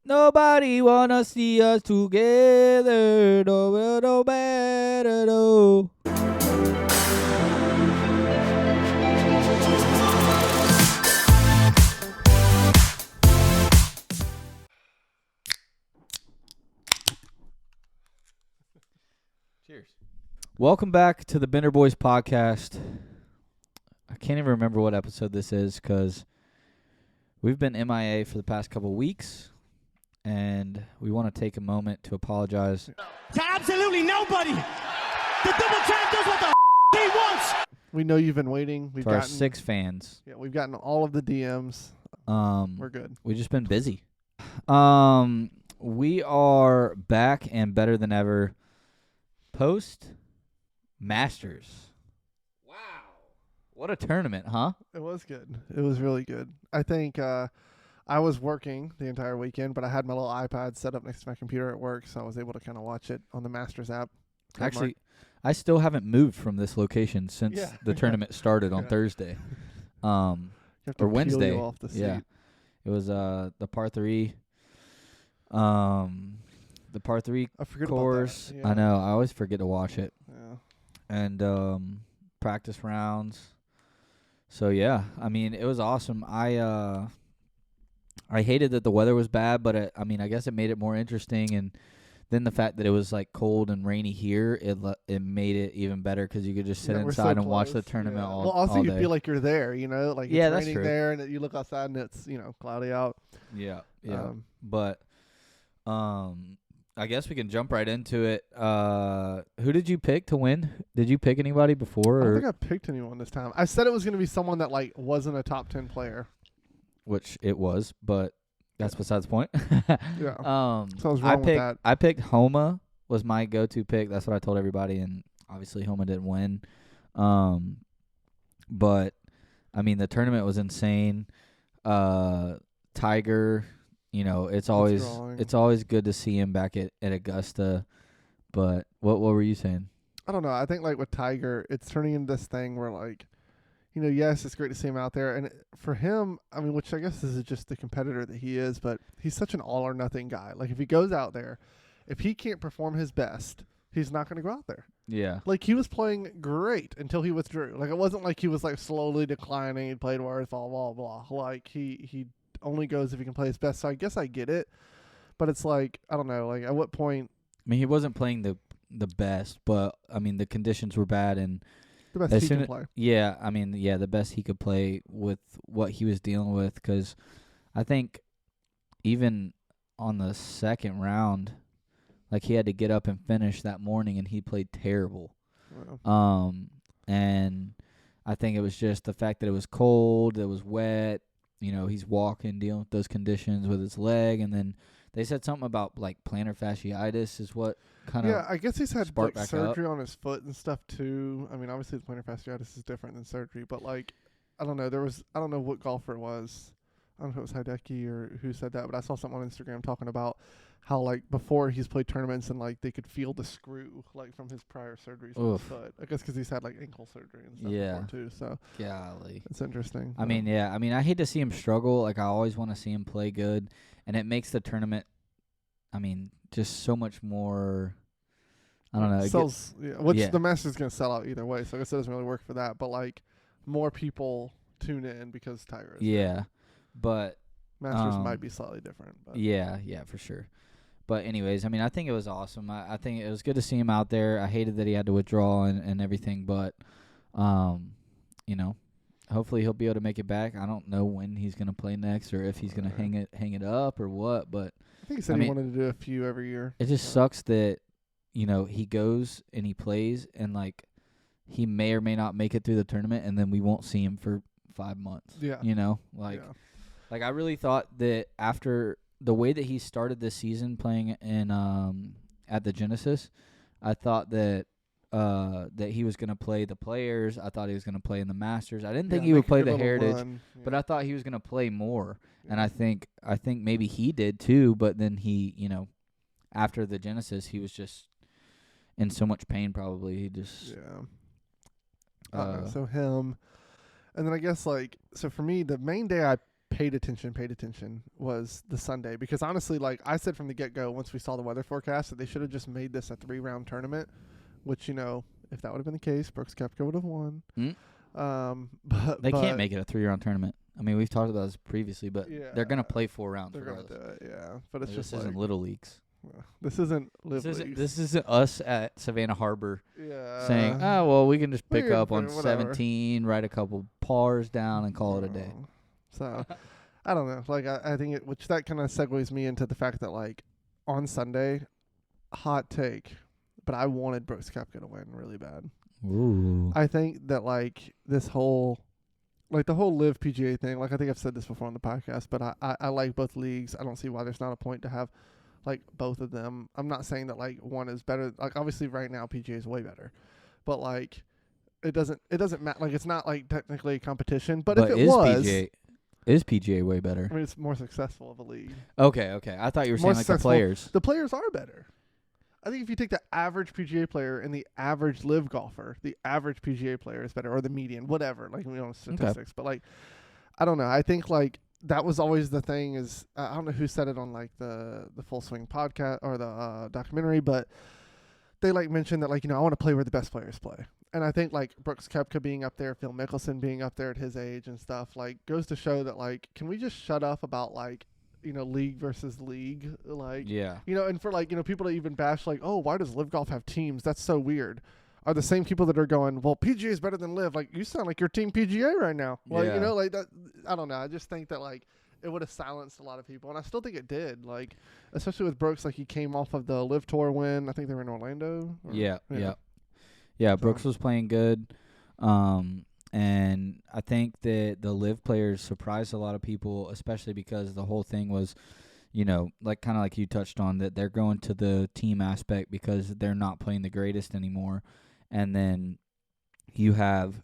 Nobody wanna see us together. No better, no. Cheers. Welcome back to the Bender Boys podcast. I can't even remember what episode this is because we've been MIA for the past couple weeks, and we want to take a moment to apologize to absolutely nobody. The double champ does what the he wants. We know you've been waiting. We've to our gotten 6 fans. Yeah, we've gotten all of the DMs. We're good. We've just been busy. We are back and better than ever. Post Masters. Wow. What a tournament, huh? It was good. It was really good. I think I was working the entire weekend, but I had my little iPad set up next to my computer at work, so I was able to kind of watch it on the Masters app. Actually, I still haven't moved from this location since the tournament started on Thursday. You have to Or Wednesday. peel you off the seat. Yeah. It was the par 3. The par 3 I forget course. about that. I know. I always forget to watch it. Yeah. And practice rounds. So yeah, I mean, it was awesome. I hated that the weather was bad, but I guess it made it more interesting. And then the fact that it was like cold and rainy here, it made it even better because you could just sit inside and watch the tournament all. Well, also all you day. feel like you're there, like Yeah, it's that's raining true. there, and you look outside and it's cloudy out. Yeah. But I guess we can jump right into it. Who did you pick to win? Did you pick anybody before? I don't Or think I picked anyone this time. I said it was going to be someone that wasn't a top 10 player. which it was, but that's besides the point. Yeah. So I was wrong with that. I picked Homa was my go-to pick. That's what I told everybody, and obviously Homa didn't win. But I mean the tournament was insane. Tiger, it's always good to see him back at Augusta. But what were you saying? I don't know. I think with Tiger, it's turning into this thing where yes, it's great to see him out there, and for him, which I guess this is just the competitor that he is, but he's such an all or nothing guy. If he goes out there, if he can't perform his best, he's not going to go out there. Yeah. He was playing great until he withdrew. It wasn't like he was slowly declining. He played worse, blah blah blah. He only goes if he can play his best. So I guess I get it, but it's I don't know. At what point? I mean, he wasn't playing the best, but I mean the conditions were bad and. The best he can play. Yeah, the best he could play with what he was dealing with. Because I think even on the second round, he had to get up and finish that morning, and he played terrible. Wow. And I think it was just the fact that it was cold, it was wet. He's walking, dealing with those conditions with his leg, and then they said something about plantar fasciitis is what kind of I guess he's had sparked back surgery on his foot and stuff too. Obviously the plantar fasciitis is different than surgery, but I don't know. I don't know what golfer it was. I don't know if it was Hideki or who said that, but I saw something on Instagram talking about how before he's played tournaments and they could feel the screw from his prior surgeries on his foot. I guess because he's had ankle surgery and stuff before too. So golly, it's interesting. I hate to see him struggle. I always want to see him play good, and it makes the tournament. Just so much more. I don't know. Sells, the Masters is going to sell out either way, so I guess it doesn't really work for that. But more people tune in because Tiger is there. But Masters might be slightly different. But. Yeah, for sure. But anyways, I think it was awesome. I think it was good to see him out there. I hated that he had to withdraw and everything, but hopefully he'll be able to make it back. I don't know when he's going to play next or if he's going to hang it up or what, but I think he said he wanted to do a few every year. It just sucks that he goes and he plays and he may or may not make it through the tournament and then we won't see him for 5 months. Yeah. I really thought that after the way that he started this season playing in at the Genesis, I thought that he was going to play the Players. I thought he was going to play in the Masters. I didn't think he would play the Heritage, but I thought he was going to play more. Yeah. And I think maybe he did too, but then he, after the Genesis, he was just in so much pain probably. He just so him. And then I guess so for me, the main day I paid attention was the Sunday, because honestly, like I said from the get-go, once we saw the weather forecast, that they should have just made this a 3-round tournament, which, you know, if that would have been the case, Brooks Koepka would have won. But They can't make it a 3-round tournament. I mean, we've talked about this previously, but Yeah, they're gonna play 4 rounds. they're going to regardless. do it, yeah. But it's Like, just this isn't like, little leagues. this isn't Live This isn't, Leagues. this isn't us at Savannah Harbor Yeah. saying, "Oh, well, we can just we pick can up on put whatever." 17, write a couple pars down, and call it a day." No. So, I don't know. Like, I think which that kind of segues me into the fact that, like, on Sunday, hot take, but I wanted Brooks Koepka to win really bad. Ooh. I think that, like, this whole, like, the whole Live PGA thing, like, I think I've said this before on the podcast, but I like both leagues. I don't see why there's not a point to have, like, both of them. I'm not saying that, like, one is better. Like, obviously right now PGA is way better, but, like, it doesn't matter. Like, it's not, like, technically a competition, but if it was, is PGA way better? I mean, it's more successful of a league. Okay. I thought you were More saying like the successful. players. The players are better. I think if you take the average PGA player and the average Live golfer, the average PGA player is better, or the median, whatever. Like, we don't know statistics, but, like, I don't know. I think, like, that was always the thing. Is I don't know who said it on, like, the Full Swing podcast or the documentary, but they, like, mentioned that, like, you know, I want to play where the best players play. And I think, like, Brooks Koepka being up there, Phil Mickelson being up there at his age and stuff, like, goes to show that, like, can we just shut up about, like, you know, league versus league? Like, Yeah. you know, and for, like, you know, people to even bash, like, oh, why does Live Golf have teams? That's so weird. Are the same people that are going, well, PGA is better than Live. Like, you sound like you're team PGA right now. Like, Yeah. you know, like that. I don't know. I just think that, like, it would have silenced a lot of people. And I still think it did. Like, especially with Brooks, like, he came off of the Live Tour win. I think they were in Orlando. Yeah, Brooks was playing good. And I think that the Live players surprised a lot of people, especially because the whole thing was, you know, like kind of like you touched on, that they're going to the team aspect because they're not playing the greatest anymore. And then you have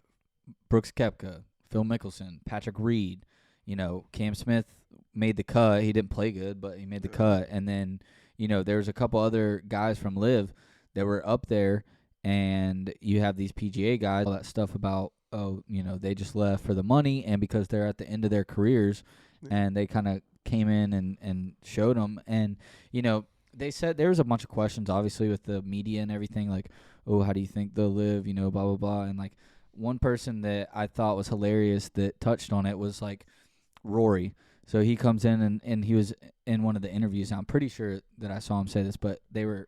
Brooks Koepka, Phil Mickelson, Patrick Reed, you know, Cam Smith made the cut. He didn't play good, but he made the cut. And then, you know, there's a couple other guys from Live that were up there, and you have these PGA guys, all that stuff about, oh, you know, they just left for the money and because they're at the end of their careers, and they kind of came in and showed them. And, you know, they said there was a bunch of questions, obviously, with the media and everything, like, oh, how do you think they'll live, you know, blah, blah, blah. And, like, one person that I thought was hilarious that touched on it was, like, Rory. So he comes in and he was in one of the interviews. I'm pretty sure that I saw him say this, but they were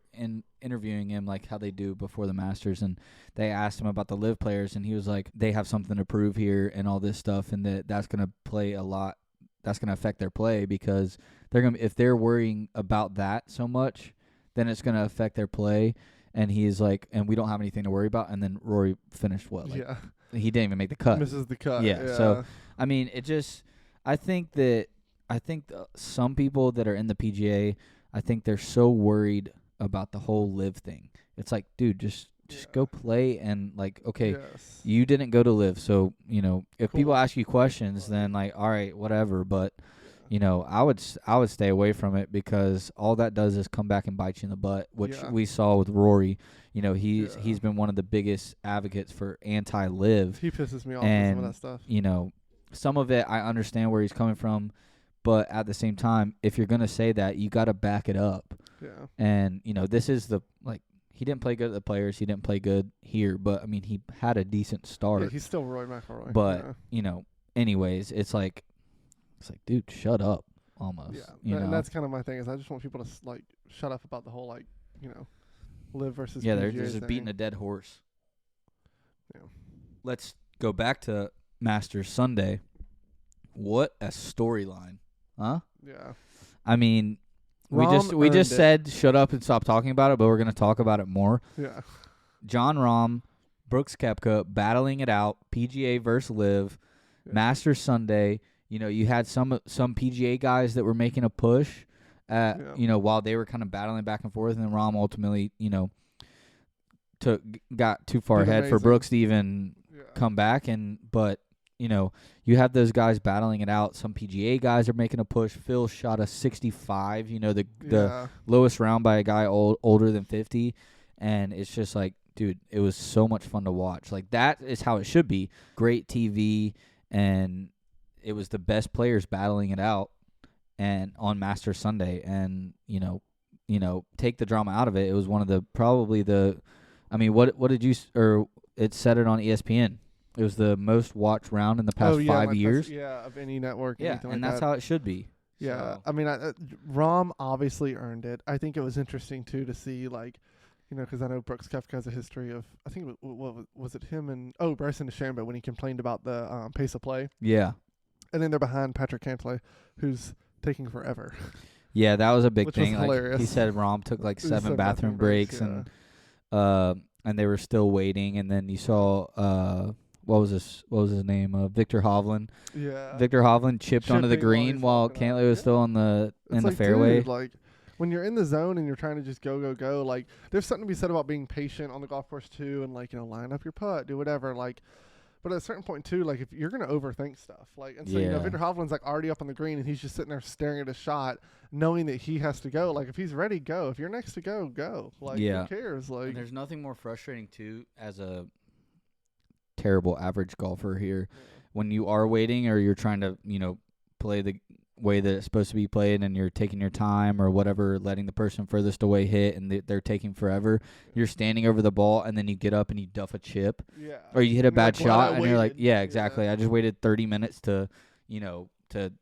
interviewing him like how they do before the Masters, and they asked him about the Live players, and he was like, they have something to prove here and all this stuff, and that's going to play a lot. That's going to affect their play because they're going to, if they're worrying about that so much, then it's going to affect their play. And he's like, and we don't have anything to worry about. And then Rory finished what? Like, yeah. He didn't even make the cut. Misses the cut. Yeah. So, I mean, it just, I think some people that are in the PGA, I think they're so worried about the whole Live thing. It's like, dude, just go play, and like, okay, you didn't go to Live, so, you know, if people ask you questions, then like, all right, whatever. But, you know, I would stay away from it because all that does is come back and bite you in the butt, which we saw with Rory. You know, he's been one of the biggest advocates for anti-Live. He pisses me off with some of that stuff. You know, some of it I understand where he's coming from, but at the same time, if you're gonna say that, you got to back it up. Yeah. And you know, this is he didn't play good at the Players. He didn't play good here, but I mean, he had a decent start. Yeah, he's still Roy McIlroy. But you know, anyways, it's like, dude, shut up, almost. Yeah. You know? And that's kind of my thing, is I just want people to like shut up about the whole, like, you know, Live versus they're PGA just thing. beating a dead horse. Yeah. Let's go back to Masters Sunday. What a storyline, huh? Yeah. I mean, we Rahm just earned said shut up and stop talking about it, but we're going to talk about it more. Yeah. Jon Rahm, Brooks Koepka battling it out, PGA versus Live, Masters Sunday. You know, you had some PGA guys that were making a push, you know, while they were kind of battling back and forth, and then Rahm ultimately, you know, got too far ahead for Brooks to even come back. But you know, you have those guys battling it out. Some PGA guys are making a push. Phil shot a 65, you know, the lowest round by a guy older than 50. And it's just like, dude, it was so much fun to watch. Like, that is how it should be. Great TV, and it was the best players battling it out, and on Masters Sunday, and take the drama out of it. It was one of the probably the, I mean, what did you or it said it on ESPN. It was the most watched round in the past 5 years. Of any network. Yeah, anything and like that's that. how it should be. Yeah, So. I mean, Rahm obviously earned it. I think it was interesting too to see because I know Brooks Koepka has a history of, I think what was it him and Bryson DeChambeau when he complained about the pace of play, Yeah. and then they're behind Patrick Cantlay, who's taking forever. Yeah, that was a big Which was thing. Like hilarious. he said, Rahm took like 7 bathroom breaks, yeah. and they were still waiting. And then you saw what was his name? Victor Hovland. Yeah. Victor Hovland chipped onto the Chipping while green he's while walking up. Cantlay was still on the It's in the like, fairway. dude, like when you're in the zone and you're trying to just go, like there's something to be said about being patient on the golf course too, and line up your putt, do whatever, like. But at a certain point too, like if you're gonna overthink stuff, like, and so Yeah. Victor Hovland's like already up on the green and he's just sitting there staring at his shot, knowing that he has to go. Like if he's ready, go. If you're next to go. Like Yeah. who cares? Like And there's nothing more frustrating too as a terrible average golfer here when you are waiting or you're trying to play the way that it's supposed to be played, and you're taking your time or whatever, letting the person furthest away hit, and they're taking forever. You're standing over the ball, and then you get up and you duff a chip, yeah. or you hit a And you're bad like, "Well, shot, I and you're like, waited." yeah, exactly. I just waited 30 minutes to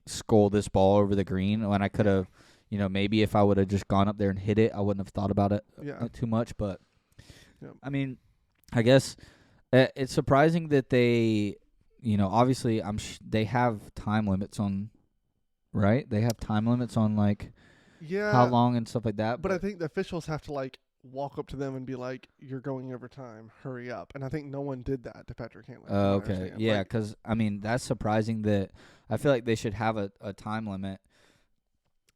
skull this ball over the green when I could have, maybe if I would have just gone up there and hit it, I wouldn't have thought about it Yeah. too much. But Yep. I mean, I guess it's surprising that they, obviously they have time limits on. Right? They have time limits on Yeah. how long and stuff like that. But I think the officials have to walk up to them and be like, "You're going over time. Hurry up." And I think no one did that to Patrick Cantlay. from what I Okay. understand. Yeah, because, I mean, that's surprising that I feel like they should have a time limit.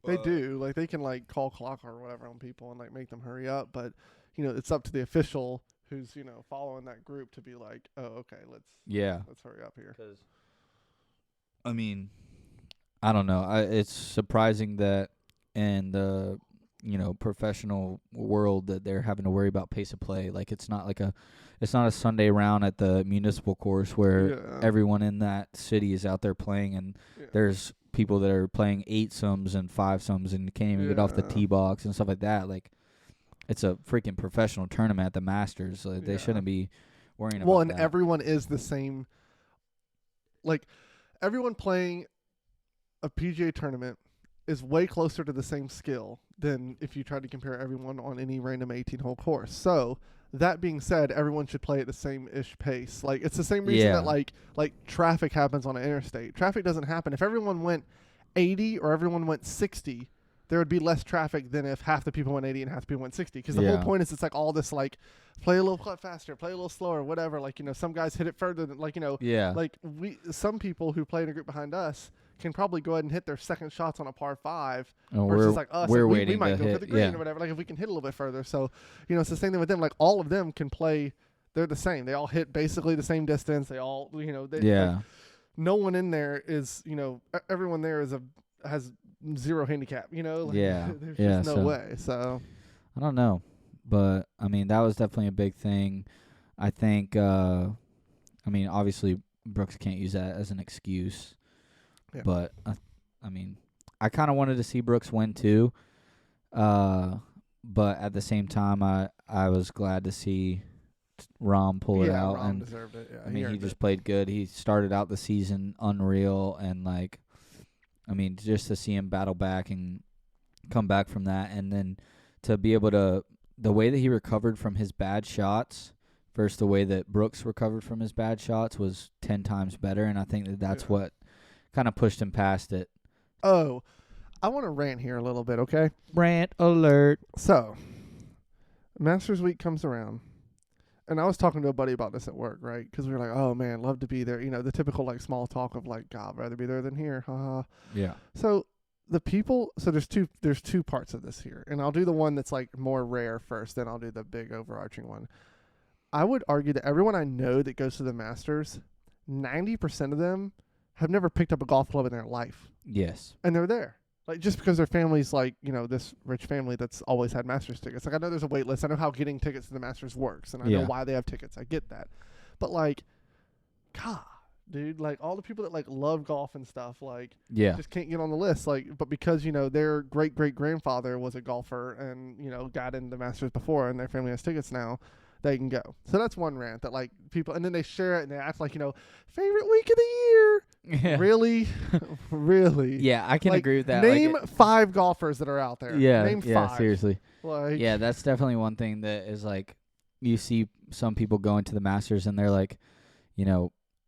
They do. Like they can call clock or whatever on people and make them hurry up. But it's up to the official who's following that group to be like, "Oh, okay, let's hurry up here." Because, I mean, I don't know. It's surprising that in the professional world that they're having to worry about pace of play. Like it's not a Sunday round at the municipal course where everyone in that city is out there playing, and there's people that are playing 8-somes and 5-somes and can't even get off the tee box and stuff like that. Like it's a freaking professional tournament at the Masters. So they shouldn't be worrying about Well, and that. everyone is the same. Like everyone playing a PGA tournament is way closer to the same skill than if you tried to compare everyone on any random 18-hole course. So that being said, everyone should play at the same-ish pace. Like it's the same reason that like traffic happens on an interstate. Traffic doesn't happen if everyone went 80 or everyone went 60. There would be less traffic than if half the people went 80 and half the people went 60. Because the whole point is it's all this play a little faster, play a little slower, whatever. Some guys hit it further than some people who play in a group behind us can probably go ahead and hit their second shots on a par 5 versus us. We're we waiting might to go hit, for the green or whatever. If we can hit a little bit further. So, it's the same thing with them. All of them can play. They're the same. They all hit basically the same distance. They all, no one in there is, everyone there has zero handicap, there's just no way. So I don't know, but I mean that was definitely a big thing. I think obviously Brooks can't use that as an excuse, but I mean I kind of wanted to see Brooks win too, but at the same time I was glad to see Rahm pull it out. Rahm and deserved it. I mean he just played good. He started out the season unreal, and just to see him battle back and come back from that, and then to be able to, the way that he recovered from his bad shots versus the way that Brooks recovered from his bad shots was 10 times better, and I think that's what kind of pushed him past it. Oh, I want to rant here a little bit, okay? Rant alert. So, Masters Week comes around, and I was talking to a buddy about this at work, right? Because we were like, oh, man, love to be there. The typical, small talk of, God, I'd rather be there than here. Haha. Yeah. So, there's two parts of this here. And I'll do the one that's, more rare first, then I'll do the big overarching one. I would argue that everyone I know that goes to the Masters, 90% of them have never picked up a golf club in their life. Yes. And they're there. Just because their family's this rich family that's always had Masters tickets. I know there's a wait list. I know how getting tickets to the Masters works, and I know why they have tickets. I get that. But God, dude. Like all the people that like love golf and stuff, like Yeah. just can't get on the list. Like, but because their great great grandfather was a golfer and got into the Masters before, and their family has tickets now, they can go. So that's one rant that like people, and then they share it and they act like favorite week of the year. Yeah. Really, really. Yeah, I can Like, agree with that. Name 5 golfers that are out there. Yeah, Name yeah, 5. seriously. Like, Yeah, that's definitely one thing that is like you see some people going to the Masters and they're like,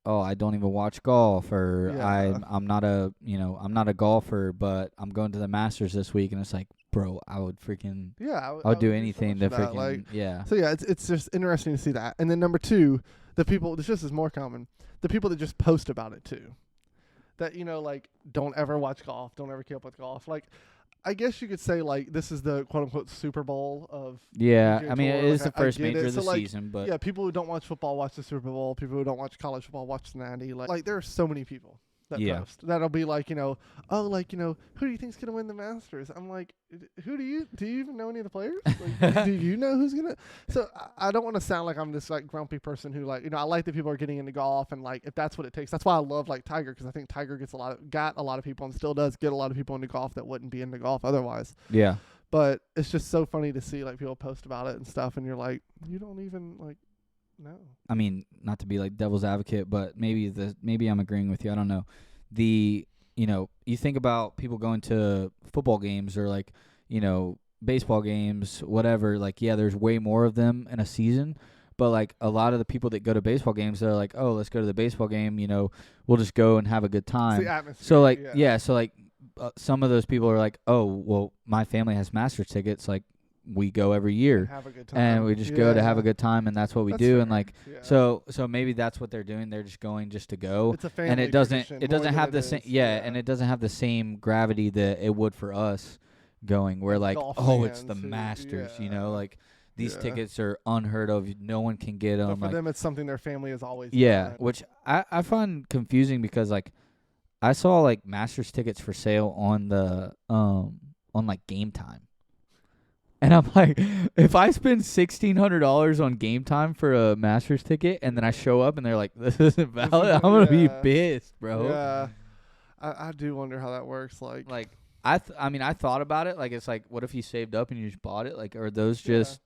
oh, I don't even watch golf, or Yeah. I'm not a golfer, but I'm going to the Masters this week, and it's like, bro, I would freaking Yeah, I would do so anything much to for that, freaking like, yeah. So yeah, it's just interesting to see that. And then number 2, the people. This just is more common. The people that just post about it too. That like don't ever watch golf, don't ever keep up with golf. Like, I guess you could say like this is the quote unquote Super Bowl of Yeah, PGA I mean, Tour. it is Like, the I first get major it. of the So, like, season, but yeah, people who don't watch football watch the Super Bowl. People who don't watch college football watch the Natty. Like there are so many people that Yeah. post. That'll be like, oh, like, who do you think's gonna win the Masters? I'm like, who do you even know any of the players? Like, do you know who's gonna? So I don't want to sound like I'm this like grumpy person who like, I like that people are getting into golf and like if that's what it takes. That's why I love like Tiger, because I think Tiger got a lot of people and still does get a lot of people into golf that wouldn't be into golf otherwise. yeah. But it's just so funny to see like people post about it and stuff, and you're like, you don't even like. No. I mean, not to be like devil's advocate, but maybe I'm agreeing with you. I don't know. You think about people going to football games or like, baseball games, whatever. Like, yeah, there's way more of them in a season, but like a lot of the people that go to baseball games, they're like, oh, let's go to the baseball game. We'll just go and have a good It's time. the atmosphere. So like, yeah. so like, some of those people are like, oh, well, my family has Masters tickets. Like, we go every year. Have a good time. And we just go to have a good time, and that's what we That's do. fair. And like, Yeah. so maybe that's what they're doing. They're just going just to go, it's a family and it doesn't tradition more have than the it same is- and it doesn't have the same gravity that it would for us going. We're like, Golf oh, it's the fans who- Masters, yeah. like these Yeah. tickets are unheard of. No one can get them. But for Like, them, it's something their family has always yeah, done. which I find confusing because like I saw like Masters tickets for sale on the on like Game Time. And I'm like, if I spend $1,600 on Game Time for a Masters ticket, and then I show up and they're like, "This isn't valid," I'm gonna be yeah. pissed, bro. Yeah. I do wonder how that works. Like, I thought about it. Like, it's like, what if you saved up and you just bought it? Like, are those just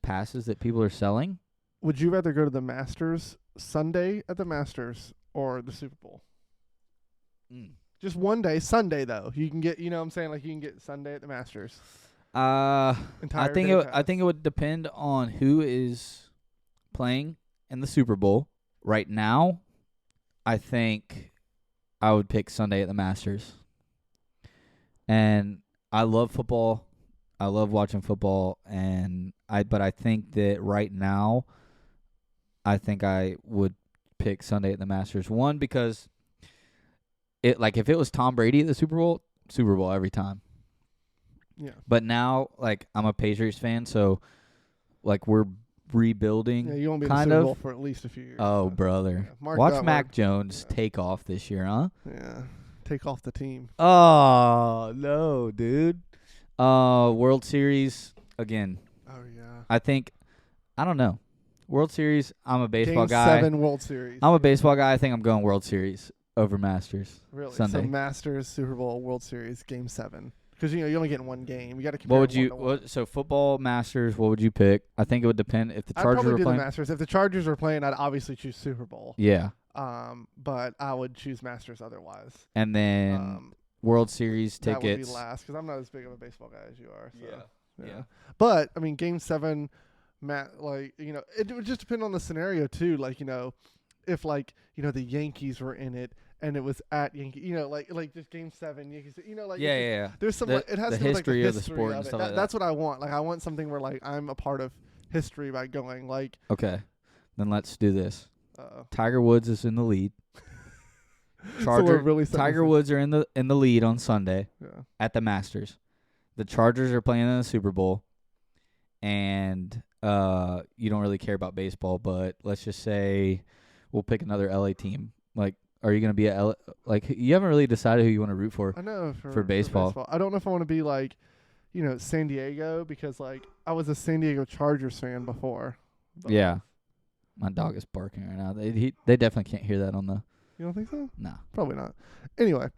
passes that people are selling? would you rather go to the Masters Sunday at the Masters or the Super Bowl? Just one day, Sunday though. You can get, what I'm saying, like you can get Sunday at the Masters. I Entire think day I pass. think it would depend on who is playing in the Super Bowl. Right now, I think I would pick Sunday at the Masters. And I love football. I love watching football, but I think that right now, I think I would pick Sunday at the Masters. One, because if it was Tom Brady at the Super Bowl every time. Yeah. But now, like, I'm a Patriots fan, so like we're rebuilding. Yeah, you won't be in the kind Super of. Bowl for at least a few years. Oh, so, brother. yeah, mark Watch that Mac one. Jones Yeah. take off this year, huh? Yeah. Take off the team. Oh, no, dude. World Series again. Oh yeah. I don't know. World Series, I'm a baseball Game guy. 7 World Series. I'm a baseball guy. I think I'm going World Series over Masters. Really? Sunday. So Masters, Super Bowl, World Series, Game 7. Because you're only getting one game. You got to compare. What would you? 1-to-1. So football, Masters. What would you pick? I think it would depend if the I'd Chargers probably were do playing. the Masters. If the Chargers were playing, I'd obviously choose Super Bowl. Yeah, But I would choose Masters otherwise. and then World Series That would tickets. be last because I'm not as big of a baseball guy as you are. So, Yeah. But I mean, Game 7, it would just depend on the scenario too. Like if the Yankees were in it and it was at Yankee, like just Game 7, Yankees, Yeah. There's some. The- it has the to be like the history of the history sport of and it. stuff like that. That's what I want. Like I want something where like I'm a part of history by going like. Okay, then let's do this. Uh, Tiger Woods is in the lead. so we're Tiger really Woods are in the lead on Sunday Yeah. at the Masters. The Chargers are playing in the Super Bowl, and you don't really care about baseball, but let's just say we'll pick another LA team. Like, are you gonna be a LA? Like, you haven't really decided who you want to root for. I know For baseball. I don't know if I want to be like, San Diego because like I was a San Diego Chargers fan before. But, Yeah. My dog is barking right now. They definitely can't hear that on the. You don't think so? No. Probably not. Anyway,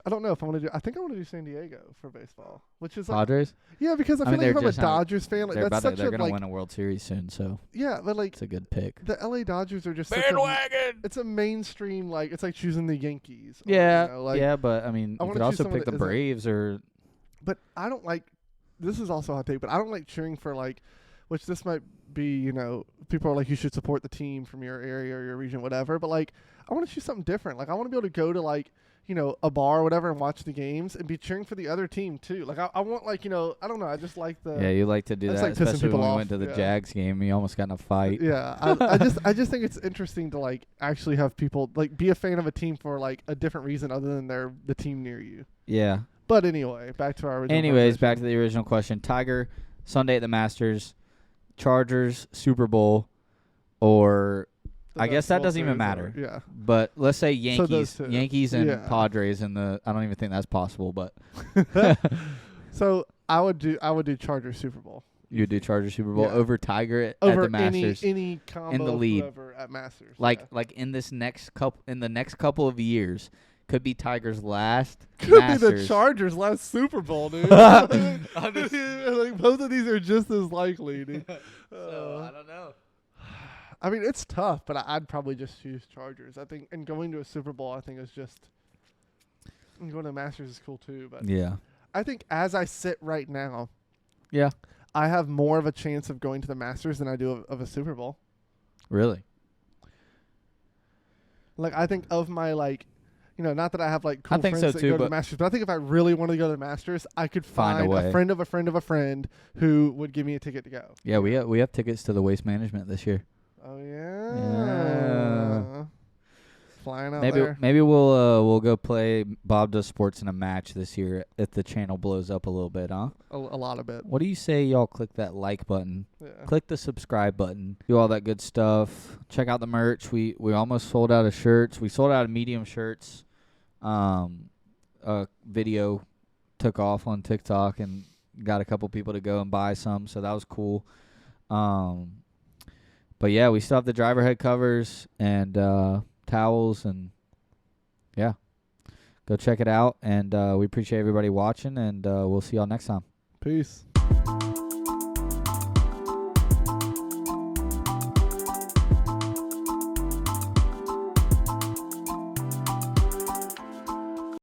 I don't know if I want to do. I think I want to do San Diego for baseball, which is like Padres. yeah, because I feel mean, like they're if I'm a just Dodgers fan, like They're that's such they're a gonna like win a World Series soon, so yeah, but like it's a good pick. the LA Dodgers are just such a, it's a mainstream like it's like choosing the Yankees. Or, Yeah, you know, like, yeah, but I mean, I you wanna could choose also someone pick that the isn't- Braves or But I don't like. This is also a hot take, but I don't like cheering for like, which this might be. You know, people are like you should support the team from your area or your region, whatever. But like, I want to choose something different. Like I want to be able to go to like a bar or whatever and watch the games and be cheering for the other team too. Like I want like I don't know. I just like the yeah, you like to do I just that, like pissing especially people when we off, went to the yeah. Jags game. We almost got in a fight. Yeah, I just think it's interesting to like actually have people like be a fan of a team for like a different reason other than the team near you. Yeah. But anyway, back to our original. Anyways, back to the original question: Tiger Sunday at the Masters, Chargers Super Bowl, or I guess that doesn't even matter. Yeah. But let's say Yankees, two. Yankees and Yeah. Padres in the. I don't even think that's possible, but So I would do Chargers Super Bowl you do Chargers Super Bowl Yeah. over Tiger at over the Masters. any combo the of lead. whoever at Masters. Like yeah. like in the next couple of years, could be Tiger's last Could be Masters. the Chargers' last Super Bowl, dude. I'm just- like both of these are just as likely, dude. I don't know. I mean, it's tough, but I'd probably just choose Chargers. I think, and going to a Super Bowl, I think is just. And going to Masters is cool too, but Yeah. I think as I sit right now, Yeah. I have more of a chance of going to the Masters than I do of a Super Bowl. Really? Like I think of my like, not that I have like cool I think friends so that too, go to the but- Masters, but I think if I really wanted to go to the Masters, I could Find a find way. a friend of a friend of a friend who would give me a ticket to go. Yeah, we have tickets to the Waste Management this year. Oh yeah. Yeah. Flying out Maybe there. maybe we'll go play Bob Does Sports in a match this year if the channel blows up a little bit, huh? A lot of it. What do you say y'all click that like button? Yeah. Click the subscribe button. Do all that good stuff. Check out the merch. We almost sold out of shirts. We sold out of medium shirts. A video took off on TikTok and got a couple people to go and buy some, so that was cool. But yeah, we still have the driver head covers and towels, and yeah, go check it out. And we appreciate everybody watching, and we'll see y'all next time. Peace.